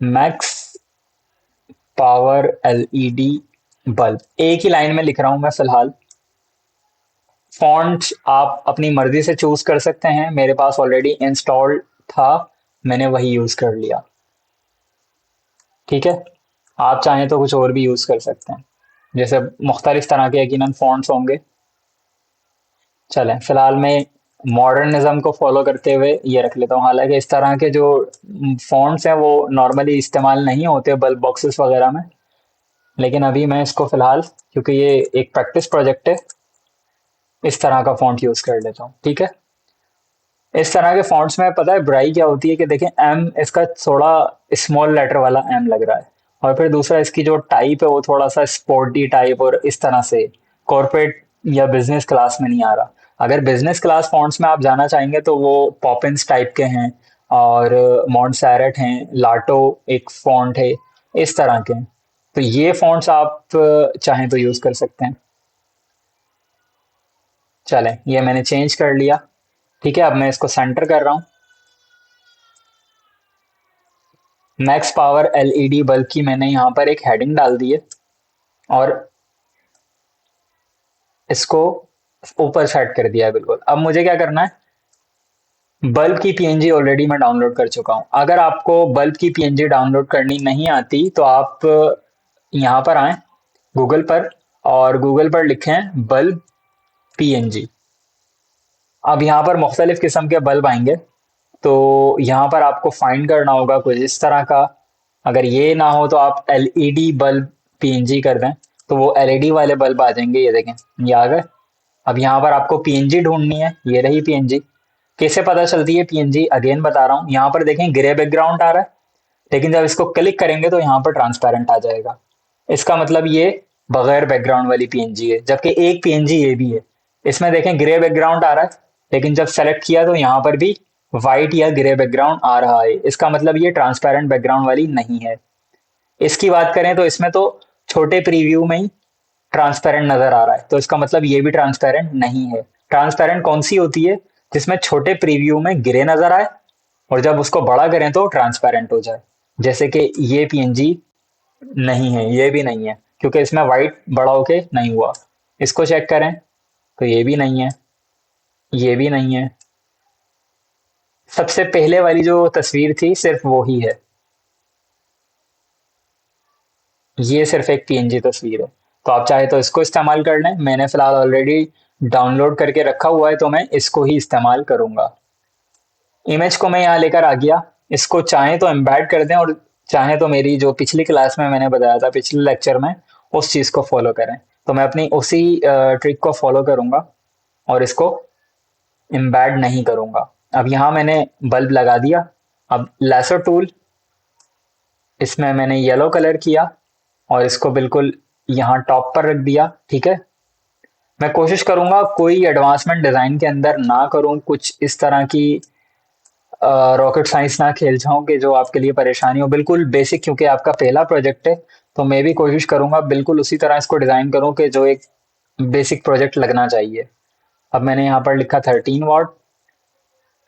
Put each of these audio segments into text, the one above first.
Max power LED bulb, एक ही line में लिख रहा हूं मैं फिलहाल। फॉन्ट आप अपनी मर्जी से चूज कर सकते हैं, मेरे पास ऑलरेडी इंस्टॉल्ड था, मैंने वही यूज कर लिया। ठीक है, आप चाहें तो कुछ और भी यूज कर सकते हैं, जैसे मुख्तलिफ तरह के यकीनन फॉन्ट्स होंगे। चलें, फिलहाल मैं मॉडर्निज्म को फॉलो करते हुए ये रख लेता हूँ। हालांकि इस तरह के जो फॉन्ट्स हैं वो नॉर्मली इस्तेमाल नहीं होते बल्ब बॉक्सेस वगैरह में, लेकिन अभी मैं इसको फिलहाल, क्योंकि ये एक प्रैक्टिस प्रोजेक्ट है, इस तरह का फॉन्ट यूज कर लेता हूँ। ठीक है, इस तरह के फॉन्ट्स में पता है बुराई क्या होती है कि देखें, एम इसका थोड़ा स्मॉल लेटर वाला एम लग रहा है, और फिर दूसरा इसकी जो टाइप है वो थोड़ा सा स्पोर्टी टाइप, और इस तरह से कॉर्पोरेट या बिजनेस क्लास में नहीं आ रहा। अगर बिजनेस क्लास फॉन्ट्स में आप जाना चाहेंगे तो वो पॉपिंस टाइप के हैं, और मॉन्टसेरेट हैं, लाटो एक फॉन्ट है, इस तरह के हैं। तो ये फॉन्ट्स आप चाहें तो यूज कर सकते हैं। चलें, ये मैंने चेंज कर लिया। ठीक है, अब मैं इसको सेंटर कर रहा हूँ। मैक्स पावर एलईडी बल्ब की मैंने यहाँ पर एक हेडिंग डाल दी है, और इसको ऊपर सेट कर दिया है बिल्कुल। अब मुझे क्या करना है, बल्ब की पीएनजी ऑलरेडी मैं डाउनलोड कर चुका हूँ। अगर आपको बल्ब की पीएनजी डाउनलोड करनी नहीं आती तो आप यहाँ पर आए गूगल पर, और गूगल पर लिखें बल्ब पीएनजी। अब यहाँ पर मुख्तलिफ किस्म के बल्ब आएंगे, तो यहाँ पर आपको फाइंड करना होगा कुछ इस तरह का। अगर ये ना हो तो आप एलईडी बल्ब पीएनजी कर दें, तो वो एलईडी वाले बल्ब आ जाएंगे। ये देखें, ये आ गए। अब यहाँ पर आपको पीएनजी ढूंढनी है, ये रही पीएनजी। कैसे पता चलती है पीएनजी, अगेन बता रहा हूँ। यहाँ पर देखें ग्रे बैकग्राउंड आ रहा है, लेकिन जब इसको क्लिक करेंगे तो यहाँ पर ट्रांसपेरेंट आ जाएगा। इसका मतलब ये बगैर बैकग्राउंड वाली पीएनजी है, जबकि एक पीएनजी ये भी है। इसमें देखें ग्रे बैकग्राउंड आ रहा है, लेकिन जब सेलेक्ट किया तो यहाँ पर भी व्हाइट या ग्रे बैकग्राउंड आ रहा है। इसका मतलब ये ट्रांसपेरेंट बैकग्राउंड वाली नहीं है। इसकी बात करें तो इसमें तो छोटे प्रीव्यू में ही ट्रांसपेरेंट नजर आ रहा है, तो इसका मतलब ये भी ट्रांसपेरेंट नहीं है। ट्रांसपेरेंट कौन सी होती है, जिसमें छोटे प्रीव्यू में ग्रे नजर आए, और जब उसको बड़ा करें तो ट्रांसपेरेंट हो जाए। जैसे कि ये पीएनजी नहीं है, ये भी नहीं है, क्योंकि इसमें व्हाइट बड़ा होके नहीं हुआ। इसको चेक करें तो ये भी नहीं है, ये भी नहीं है। सबसे पहले वाली जो तस्वीर थी सिर्फ वो ही है, ये सिर्फ एक पीएनजी तस्वीर है। तो आप चाहे तो इसको इस्तेमाल कर लें, मैंने फिलहाल ऑलरेडी डाउनलोड करके रखा हुआ है, तो मैं इसको ही इस्तेमाल करूंगा। इमेज को मैं यहाँ लेकर आ गया। इसको चाहें तो एम्बेड कर दें, और चाहें तो मेरी जो पिछली क्लास में मैंने बताया था, पिछले लेक्चर में, उस चीज़ को फॉलो करें। तो मैं अपनी उसी ट्रिक को फॉलो करूंगा और इसको एम्बेड नहीं करूंगा। अब यहाँ मैंने बल्ब लगा दिया। अब लेसर टूल, इसमें मैंने येलो कलर किया और इसको बिल्कुल यहाँ टॉप पर रख दिया। ठीक है, मैं कोशिश करूंगा कोई एडवांसमेंट डिजाइन के अंदर ना करूं, कुछ इस तरह की रॉकेट साइंस ना खेल जाऊं कि जो आपके लिए परेशानी हो। बिल्कुल बेसिक, क्योंकि आपका पहला प्रोजेक्ट है, तो मैं भी कोशिश करूंगा बिल्कुल उसी तरह इसको डिजाइन करूं कि जो एक बेसिक प्रोजेक्ट लगना चाहिए। अब मैंने यहाँ पर लिखा 13 वाट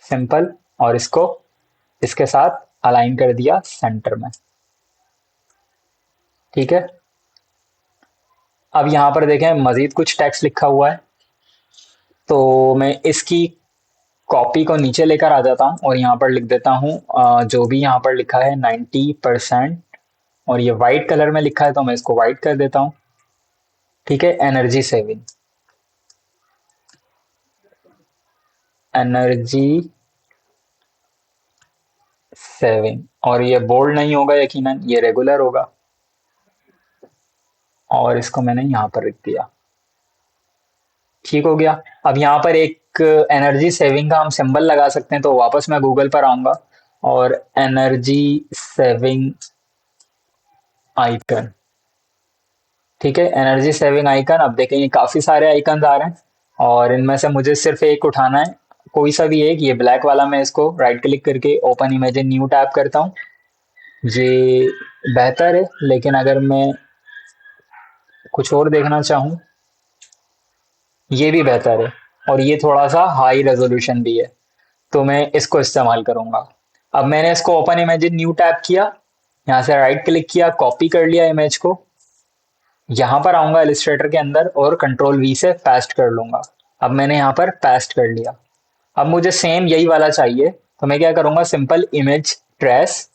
सिंपल, और इसको इसके साथ अलाइन कर दिया सेंटर में। ठीक है, अब यहाँ पर देखें मजीद कुछ टेक्स्ट लिखा हुआ है, तो मैं इसकी कॉपी को नीचे लेकर आ जाता हूँ और यहाँ पर लिख देता हूँ जो भी यहाँ पर लिखा है 90%, और ये वाइट कलर में लिखा है तो मैं इसको वाइट कर देता हूँ। ठीक है, एनर्जी सेविंग, एनर्जी सेविंग, और ये बोल्ड नहीं होगा यकीनन, ये रेगुलर होगा, और इसको मैंने यहाँ पर लिख दिया। ठीक हो गया। अब यहाँ पर एक एनर्जी सेविंग का हम सिंबल लगा सकते हैं, तो वापस मैं गूगल पर आऊंगा और एनर्जी सेविंग आइकन। ठीक है, एनर्जी सेविंग आइकन। अब देखें ये काफी सारे आइकन आ रहे हैं, और इनमें से मुझे सिर्फ एक उठाना है, कोई सा भी एक, ये ब्लैक वाला। मैं इसको राइट क्लिक करके open image in new tab करता हूँ। ये बेहतर है, लेकिन अगर मैं कुछ और देखना चाहूँ, ये भी बेहतर है, और ये थोड़ा सा हाई रेजोल्यूशन भी है, तो मैं इसको इस्तेमाल करूंगा। अब मैंने इसको open image in new tab किया, यहाँ से राइट क्लिक किया, कॉपी कर लिया इमेज को, यहाँ पर आऊंगा इलिस्ट्रेटर के अंदर और कंट्रोल वी से पेस्ट कर लूंगा। अब मैंने यहाँ पर पेस्ट कर लिया। अब मुझे सेम यही वाला चाहिए, तो मैं क्या करूंगा, सिंपल इमेज ट्रेस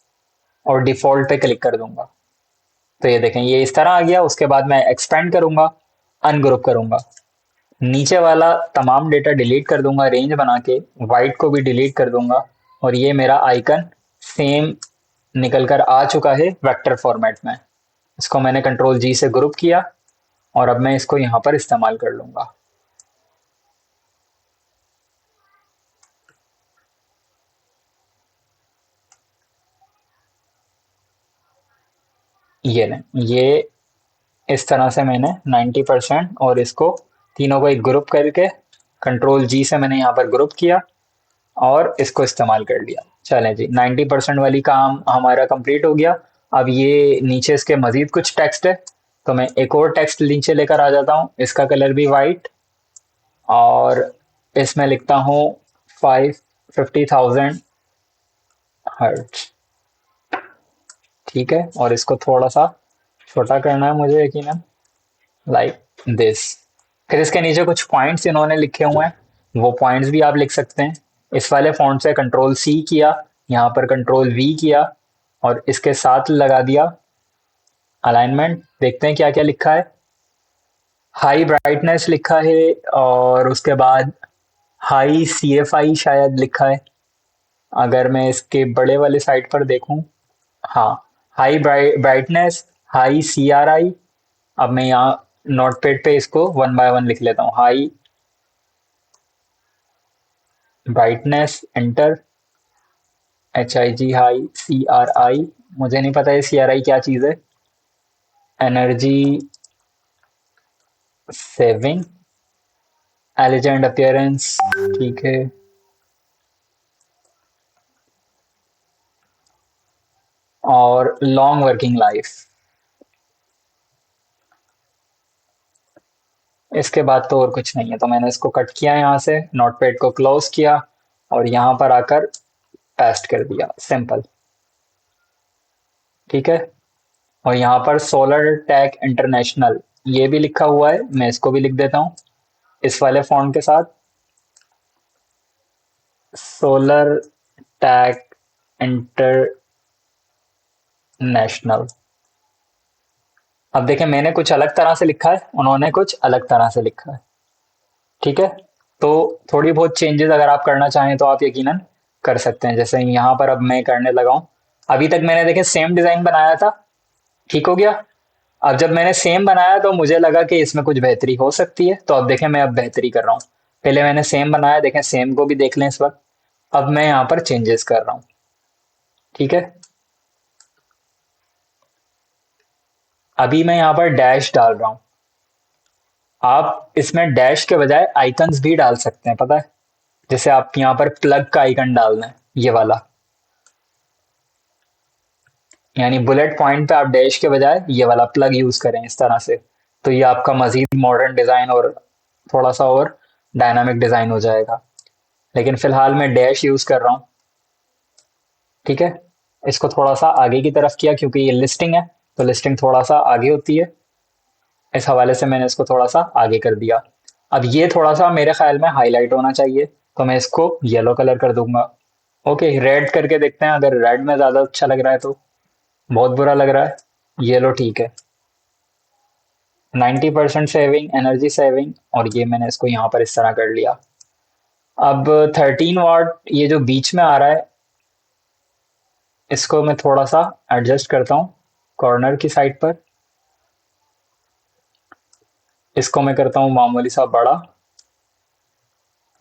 और डिफॉल्ट पे क्लिक कर दूंगा। तो ये देखें, ये इस तरह आ गया। उसके बाद मैं एक्सपेंड करूंगा, अनग्रुप करूंगा, नीचे वाला तमाम डेटा डिलीट कर दूंगा, रेंज बना के वाइट को भी डिलीट कर दूंगा, और ये मेरा आइकन सेम निकल कर आ चुका है वेक्टर फॉर्मेट में। इसको मैंने कंट्रोल जी से ग्रुप किया और अब मैं इसको यहाँ पर इस्तेमाल कर लूंगा। ये नहीं, ये इस तरह से मैंने 90% और इसको तीनों को एक ग्रुप करके कंट्रोल जी से मैंने यहाँ पर ग्रुप किया और इसको इस्तेमाल कर लिया। चलें जी, 90% वाली काम हमारा कंप्लीट हो गया। अब ये नीचे इसके मजीद कुछ टेक्स्ट है, तो मैं एक और टेक्स्ट नीचे लेकर आ जाता हूँ। इसका कलर भी वाइट, और इसमें लिखता हूँ 50,000 हर्ट्ज। ठीक है, और इसको थोड़ा सा छोटा करना है मुझे यकीनन, लाइक दिस। फिर इसके नीचे कुछ पॉइंट्स इन्होंने लिखे हुए हैं, वो पॉइंट्स भी आप लिख सकते हैं। इस वाले फॉन्ट से कंट्रोल सी किया, यहाँ पर कंट्रोल वी किया और इसके साथ लगा दिया अलाइनमेंट। देखते हैं क्या क्या लिखा है। हाई ब्राइटनेस लिखा है, और उसके बाद हाई सी एफ आई शायद लिखा है। अगर मैं इसके बड़े वाले साइड पर देखूं, हाँ, high brightness, high C R I. अब मैं यहाँ नोट पैड पे इसको वन बाय वन लिख लेता हूँ। High brightness, enter, H I G, high C R I, मुझे नहीं पता ये सी आर आई क्या चीज़ है। एनर्जी सेविंग, एलिजेंट अपीयरेंस, ठीक है, और लॉन्ग वर्किंग लाइफ। इसके बाद तो और कुछ नहीं है, तो मैंने इसको कट किया यहाँ से, नोटपैड को क्लोज किया और यहाँ पर आकर पेस्ट कर दिया, सिंपल। ठीक है, और यहाँ पर सोलर टैक इंटरनेशनल ये भी लिखा हुआ है, मैं इसको भी लिख देता हूँ इस वाले फॉन्ट के साथ, सोलर टैक इंटरनेशनल। अब देखें, मैंने कुछ अलग तरह से लिखा है, उन्होंने कुछ अलग तरह से लिखा है। ठीक है, तो थोड़ी बहुत चेंजेस अगर आप करना चाहें तो आप यकीनन कर सकते हैं, जैसे यहाँ पर अब मैं करने लगा हूँ। अभी तक मैंने देखे सेम डिजाइन बनाया था, ठीक हो गया। अब जब मैंने सेम बनाया तो मुझे लगा कि इसमें कुछ बेहतरी हो सकती है, तो अब देखें मैं अब बेहतरी कर रहा हूँ। पहले मैंने सेम बनाया, देखें सेम को भी देख लें इस वक्त। अब मैं यहाँ पर चेंजेस कर रहा हूँ। ठीक है, अभी मैं यहाँ पर डैश डाल रहा हूँ। आप इसमें डैश के बजाय आइकन्स भी डाल सकते हैं, पता है, जैसे आप यहाँ पर प्लग का आइकन डालना है, ये वाला, यानी बुलेट पॉइंट पे आप डैश के बजाय ये वाला प्लग यूज करें इस तरह से, तो ये आपका मजीद मॉडर्न डिजाइन और थोड़ा सा और डायनामिक डिजाइन हो जाएगा। लेकिन फिलहाल मैं डैश यूज कर रहा हूँ। ठीक है, इसको थोड़ा सा आगे की तरफ किया क्योंकि ये लिस्टिंग है, तो लिस्टिंग थोड़ा सा आगे होती है, इस हवाले से मैंने इसको थोड़ा सा आगे कर दिया। अब ये थोड़ा सा मेरे ख्याल में हाईलाइट होना चाहिए, तो मैं इसको येलो कलर कर दूंगा। ओके, रेड करके देखते हैं, अगर रेड में ज्यादा अच्छा लग रहा है तो। बहुत बुरा लग रहा है, येलो ठीक है। 90% सेविंग, एनर्जी सेविंग, और ये मैंने इसको यहाँ पर इस तरह कर लिया। अब 13 वाट ये जो बीच में आ रहा है, इसको मैं थोड़ा सा एडजस्ट करता हूँ कॉर्नर की साइड पर। इसको मैं करता हूँ मामूली सा बड़ा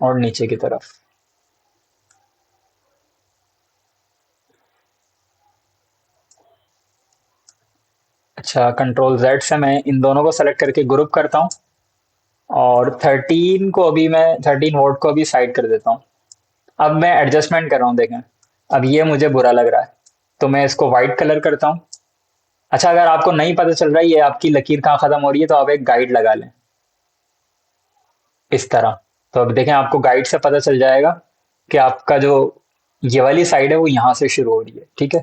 और नीचे की तरफ। अच्छा, कंट्रोल जेड से मैं इन दोनों को सेलेक्ट करके ग्रुप करता हूँ, और 13 को अभी मैं 13 वोट को अभी साइड कर देता हूँ। अब मैं एडजस्टमेंट कर रहा हूँ, देखें अब ये मुझे बुरा लग रहा है, तो मैं इसको वाइट कलर करता हूँ। अच्छा, अगर आपको नहीं पता चल रहा है ये आपकी लकीर कहाँ खत्म हो रही है, तो आप एक गाइड लगा लें इस तरह। तो अब देखें, आपको गाइड से पता चल जाएगा कि आपका जो ये वाली साइड है वो यहाँ से शुरू हो रही है। ठीक है,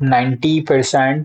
90%،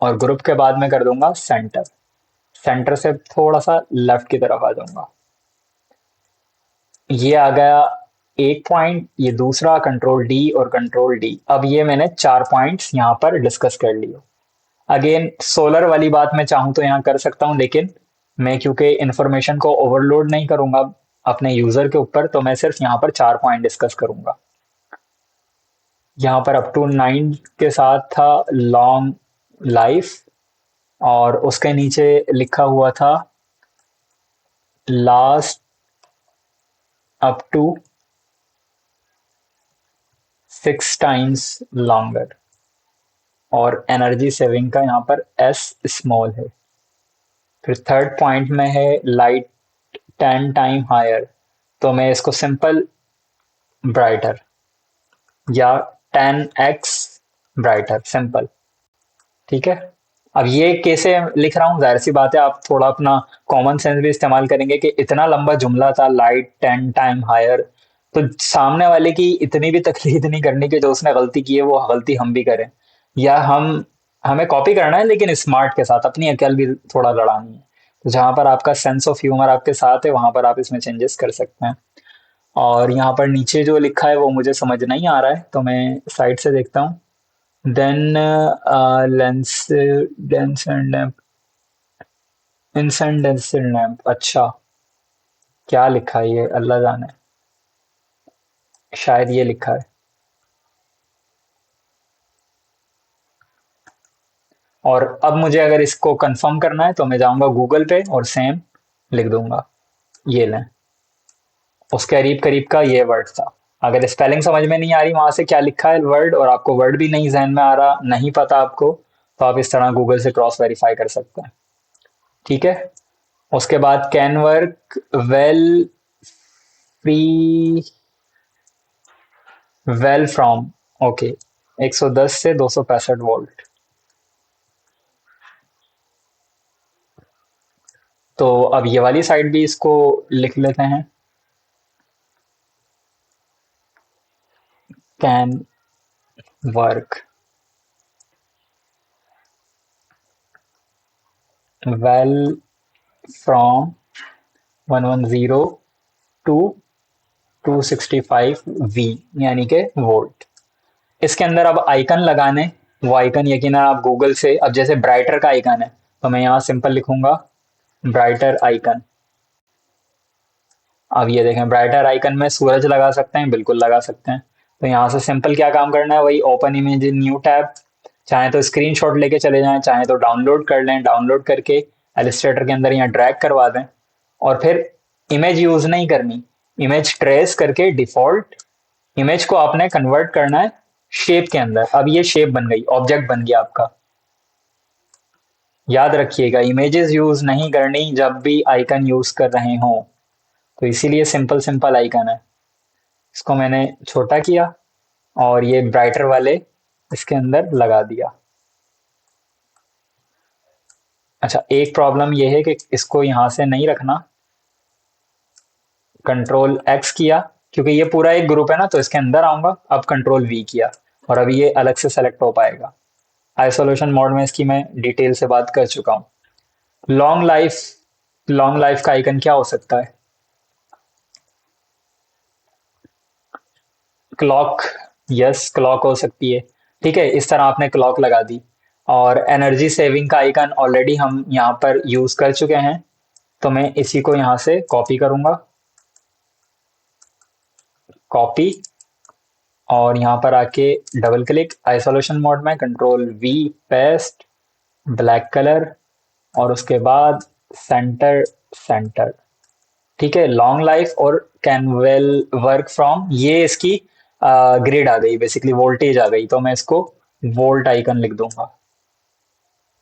और ग्रुप के बाद में कर दूंगा सेंटर, सेंटर से थोड़ा सा लेफ्ट की तरफ आ जाऊंगा। ये आ गया एक पॉइंट, ये दूसरा कंट्रोल डी और कंट्रोल डी। अब ये मैंने 4 पॉइंट्स यहाँ पर डिस्कस कर लिए। अगेन सोलर वाली बात मैं चाहूँ तो यहाँ कर सकता हूँ, लेकिन मैं क्योंकि इंफॉर्मेशन को ओवरलोड नहीं करूंगा अपने यूजर के ऊपर, तो मैं सिर्फ यहाँ पर 4 पॉइंट डिस्कस करूंगा। यहाँ पर अप टू 9 के साथ था लॉन्ग लाइफ, और उसके नीचे लिखा हुआ था last up to 6 times longer, और एनर्जी सेविंग का यहाँ पर एस स्मॉल है। फिर थर्ड पॉइंट में है लाइट 10 टाइम हायर, तो मैं इसको सिंपल ब्राइटर या 10x ब्राइटर सिंपल, ठीक है। अब ये कैसे लिख रहा हूँ, जाहिर सी बात है आप थोड़ा अपना कॉमन सेंस भी इस्तेमाल करेंगे कि इतना लंबा जुमला था लाइट 10 टाइम हायर, तो सामने वाले की इतनी भी तकलीफ नहीं करनी कि जो उसने गलती की है वो गलती हम भी करें, या हमें कॉपी करना है लेकिन स्मार्ट के साथ, अपनी अकल भी थोड़ा लड़ानी है। तो जहां पर आपका सेंस ऑफ ह्यूमर आपके साथ है वहां पर आप इसमें चेंजेस कर सकते हैं। और यहाँ पर नीचे जो लिखा है वो मुझे समझ नहीं आ रहा है, तो मैं साइड से देखता हूँ। Then lens dense and lamp, incandescence lamp, अच्छा क्या लिखा है ये अल्लाह जाने, शायद ये लिखा है। और अब मुझे अगर इसको कंफर्म करना है तो मैं जाऊंगा गूगल पे और सेम लिख दूंगा, ये लें, उस करीब करीब का ये वर्ड था। अगर स्पेलिंग समझ में नहीं आ रही वहां से क्या लिखा है वर्ड, और आपको वर्ड भी नहीं जहन में आ रहा, नहीं पता आपको, तो आप इस तरह गूगल से क्रॉस वेरीफाई कर सकते हैं, ठीक है। उसके बाद can work well free, well from, okay, 110 से 265 वोल्ट। तो अब ये वाली साइड भी इसको लिख लेते हैं, can work well from 110 to 265 V, यानी के वोल्ट। इसके अंदर अब आइकन लगाने, वो आइकन यकीनन आप गूगल से, अब जैसे ब्राइटर का आइकन है तो मैं यहाँ सिंपल लिखूंगा ब्राइटर आइकन। अब ये देखें ब्राइटर आइकन में सूरज लगा सकते हैं, बिल्कुल लगा सकते हैं। तो यहाँ से सिंपल क्या काम करना है, वही open image in new tab, चाहे तो स्क्रीनशॉट लेके चले जाएं, चाहे तो डाउनलोड कर लें, डाउनलोड करके एलिस्ट्रेटर के अंदर यहाँ ड्रैग करवा दें, और फिर इमेज यूज नहीं करनी, इमेज ट्रेस करके डिफॉल्ट इमेज को आपने कन्वर्ट करना है शेप के अंदर। अब ये शेप बन गई, ऑब्जेक्ट बन गया आपका। याद रखिएगा इमेजेस यूज नहीं करनी जब भी आइकन यूज कर रहे हो, तो इसीलिए सिंपल सिंपल आइकन है। इसको मैंने छोटा किया और ये ब्राइटर वाले इसके अंदर लगा दिया। अच्छा एक प्रॉब्लम ये है कि इसको यहां से नहीं रखना, कंट्रोल एक्स किया, क्योंकि ये पूरा एक ग्रुप है ना तो इसके अंदर आऊंगा, अब कंट्रोल वी किया और अभी ये अलग से सेलेक्ट हो पाएगा। आइसोलेशन मोड में इसकी मैं डिटेल से बात कर चुका हूँ। लॉन्ग लाइफ, लॉन्ग लाइफ का आइकन क्या हो सकता है, क्लॉक, यस क्लॉक हो सकती है, ठीक है। इस तरह आपने क्लॉक लगा दी। और एनर्जी सेविंग का आइकन ऑलरेडी हम यहाँ पर यूज कर चुके हैं, तो मैं इसी को यहाँ से कॉपी करूंगा, कॉपी, और यहाँ पर आके डबल क्लिक आइसोलेशन मोड में control we paste, black colour, और उसके बाद सेंटर, सेंटर, ठीक है। लॉन्ग लाइफ और कैन वेल वर्क फ्रॉम, ये इसकी ग्रिड आ गई, बेसिकली वोल्टेज आ गई, तो मैं इसको वोल्ट आइकन लिख दूंगा।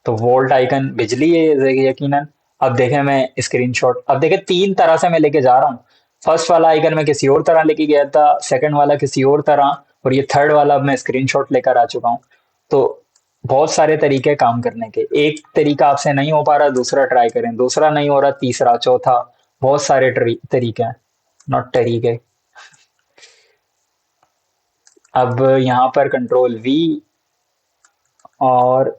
तो वोल्ट आइकन बिजली है यकीनन। अब देखें मैं स्क्रीनशॉट, अब देखें 3 तरह से मैं लेके जा रहा हूँ। फर्स्ट वाला आइकन मैं किसी और तरह लेके गया था, सेकंड वाला किसी और तरह, और ये थर्ड वाला अब मैं स्क्रीनशॉट लेकर आ चुका हूँ। तो बहुत सारे तरीके काम करने के, एक तरीका आपसे नहीं हो पा रहा दूसरा ट्राई करें, दूसरा नहीं हो रहा तीसरा, चौथा, बहुत सारे तरीके हैं, नॉट तरीके। अब यहाँ पर कंट्रोल वी और